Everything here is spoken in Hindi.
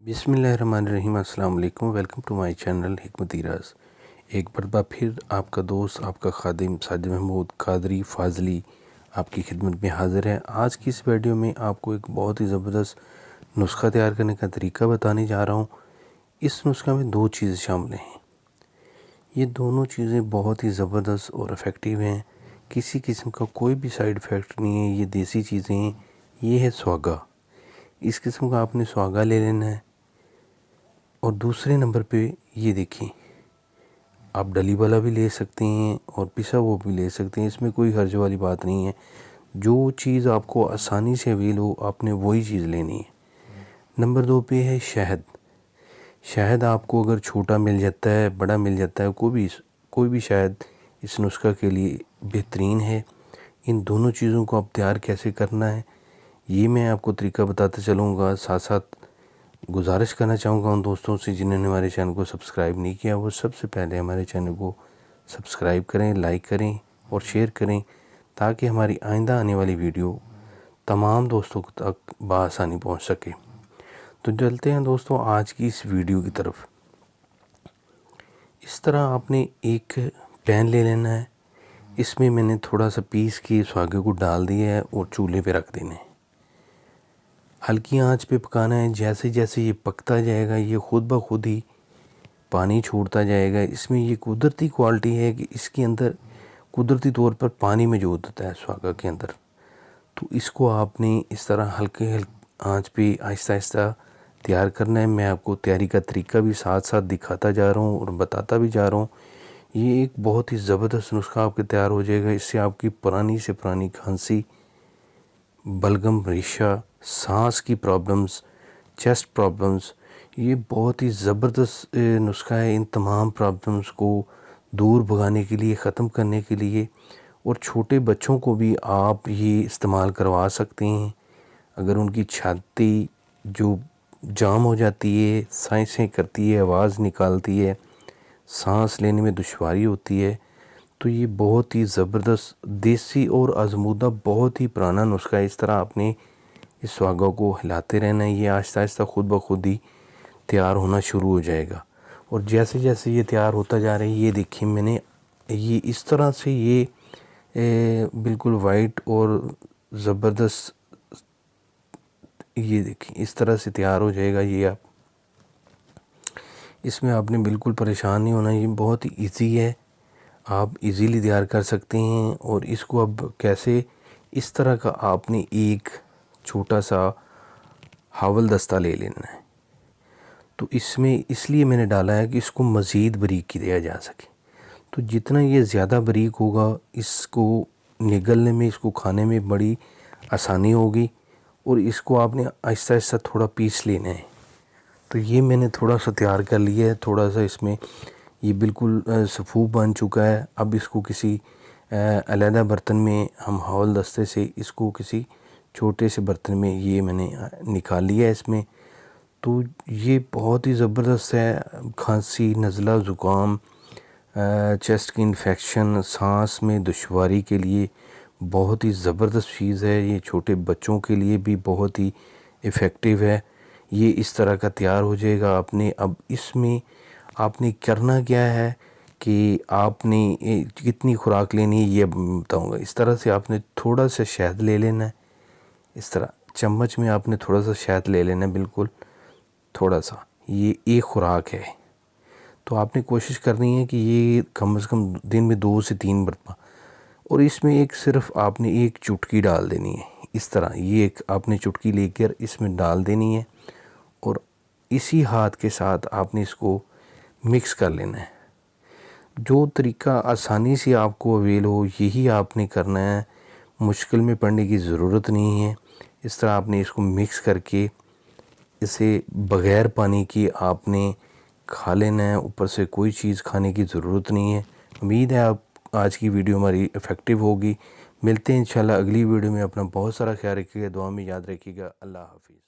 बिस्मिल्लाहिर्रहमानिर्रहीम। अस्सलाम वालेकुम। वेलकम टू माय चैनल हिकमती राज। एक मरतबा फिर आपका दोस्त, आपका खादिम साजिद महमूद कादरी फाजली आपकी खिदमत में हाज़िर है। आज की इस वीडियो में आपको एक बहुत ही ज़बरदस्त नुस्खा तैयार करने का तरीका बताने जा रहा हूँ। इस नुस्खा में दो चीज़ें शामिल हैं। ये दोनों चीज़ें बहुत ही ज़बरदस्त और इफ़ेक्टिव हैं। किसी किस्म का कोई भी साइड इफ़ेक्ट नहीं है। ये देसी चीज़ें हैं। ये है सुहागा। इस किस्म का आपने सुहागा ले लेना है। और दूसरे नंबर पे ये देखिए, आप डली वाला भी ले सकते हैं और पिसा वो भी ले सकते हैं। इसमें कोई हर्ज वाली बात नहीं है। जो चीज़ आपको आसानी से अवेल हो आपने वही चीज़ लेनी है। नंबर 2 पे है शहद। शहद आपको अगर छोटा मिल जाता है, बड़ा मिल जाता है, कोई भी शहद इस नुस्खा के लिए बेहतरीन है। इन दोनों चीज़ों को आप तैयार कैसे करना है ये मैं आपको तरीका बताते चलूँगा। साथ साथ गुजारिश करना चाहूँगा उन दोस्तों से जिन्होंने हमारे चैनल को सब्सक्राइब नहीं किया, वो सबसे पहले हमारे चैनल को सब्सक्राइब करें, लाइक करें और शेयर करें, ताकि हमारी आइंदा आने वाली वीडियो तमाम दोस्तों तक बआसानी पहुँच सके। तो चलते हैं दोस्तों आज की इस वीडियो की तरफ। इस तरह आपने एक पैन ले लेना है। इसमें मैंने थोड़ा सा पीस के सुहागे को डाल दिया है और चूल्हे पे रख देना है। हल्की आंच पे पकाना है। जैसे जैसे ये पकता जाएगा ये ख़ुद ब खुद ही पानी छोड़ता जाएगा। इसमें ये कुदरती क्वालिटी है कि इसके अंदर कुदरती तौर पर पानी मौजूद होता है सुहागा के अंदर। तो इसको आपने इस तरह हल्के आंच पे आहिस्ता आहिस्ता तैयार करना है। मैं आपको तैयारी का तरीका भी साथ साथ दिखाता जा रहा हूँ और बताता भी जा रहा हूँ। ये एक बहुत ही ज़बरदस्त नुस्खा आपके तैयार हो जाएगा। इससे आपकी पुरानी से पुरानी खांसी, बलगम, रेशा, सांस की प्रॉब्लम्स, चेस्ट प्रॉब्लम्स, ये बहुत ही ज़बरदस्त नुस्खा है। इन तमाम प्रॉब्लम्स को दूर भगाने के लिए, ख़त्म करने के लिए, और छोटे बच्चों को भी आप ये इस्तेमाल करवा सकते हैं। अगर उनकी छाती जो जाम हो जाती है, साँसें करती है, आवाज़ निकालती है, सांस लेने में दुश्वारी होती है, तो ये बहुत ही ज़बरदस्त देसी और आज़मूदा बहुत ही पुराना नुस्खा है। इस तरह आपने इस सुहागा को हिलाते रहना है। ये आहिस्ता आहिस्ता ख़ुद ब खुद ही तैयार होना शुरू हो जाएगा। और जैसे जैसे ये तैयार होता जा रहा है, ये देखिए मैंने ये इस तरह से ये बिल्कुल वाइट और ज़बरदस्त, ये देखिए इस तरह से तैयार हो जाएगा। ये आप इसमें आपने बिल्कुल परेशान नहीं होना। ये बहुत ही ईजी है, आप इजीली तैयार कर सकते हैं। और इसको अब कैसे, इस तरह का आपने एक छोटा सा हावल दस्ता ले लेना है। तो इसमें इसलिए मैंने डाला है कि इसको मज़ीद बारीक किया जा सके। तो जितना ये ज़्यादा बारीक होगा, इसको निगलने में, इसको खाने में बड़ी आसानी होगी। और इसको आपने आहिस्ता आहिस्ता थोड़ा पीस लेना है। तो ये मैंने थोड़ा सा तैयार कर लिया है। थोड़ा सा इसमें ये बिल्कुल सफ़ूफ बन चुका है। अब इसको किसी अलहदा बर्तन में हम हावल दस्ते से इसको किसी छोटे से बर्तन में ये मैंने निकाल लिया है इसमें। तो ये बहुत ही ज़बरदस्त है। खांसी, नज़ला, ज़ुकाम, चेस्ट की इन्फेक्शन, सांस में दुश्वारी के लिए बहुत ही ज़बरदस्त चीज़ है। ये छोटे बच्चों के लिए भी बहुत ही इफ़ेक्टिव है। ये इस तरह का तैयार हो जाएगा। आपने अब इसमें आपने करना क्या है कि आपने कितनी खुराक लेनी है ये बताऊँगा। इस तरह से आपने थोड़ा सा शहद ले लेना है। इस तरह चम्मच में आपने थोड़ा सा शहद ले लेना है, बिल्कुल थोड़ा सा। ये एक खुराक है। तो आपने कोशिश करनी है कि ये कम से कम दिन में 2 से 3 मरतबा, और इसमें एक सिर्फ आपने एक चुटकी डाल देनी है। इस तरह ये एक आपने चुटकी लेकर इसमें डाल देनी है और इसी हाथ के साथ आपने इसको मिक्स कर लेना है। जो तरीका आसानी से आपको अवेल हो यही आपने करना है। मुश्किल में पड़ने की ज़रूरत नहीं है। इस तरह आपने इसको मिक्स करके इसे बग़ैर पानी की आपने खा लेना है। ऊपर से कोई चीज़ खाने की ज़रूरत नहीं है। उम्मीद है आप आज की वीडियो हमारी इफ़ेक्टिव होगी। मिलते हैं इंशाल्लाह अगली वीडियो में। अपना बहुत सारा ख्याल रखिएगा, दुआ में याद रखिएगा। अल्लाह हाफ़िज़।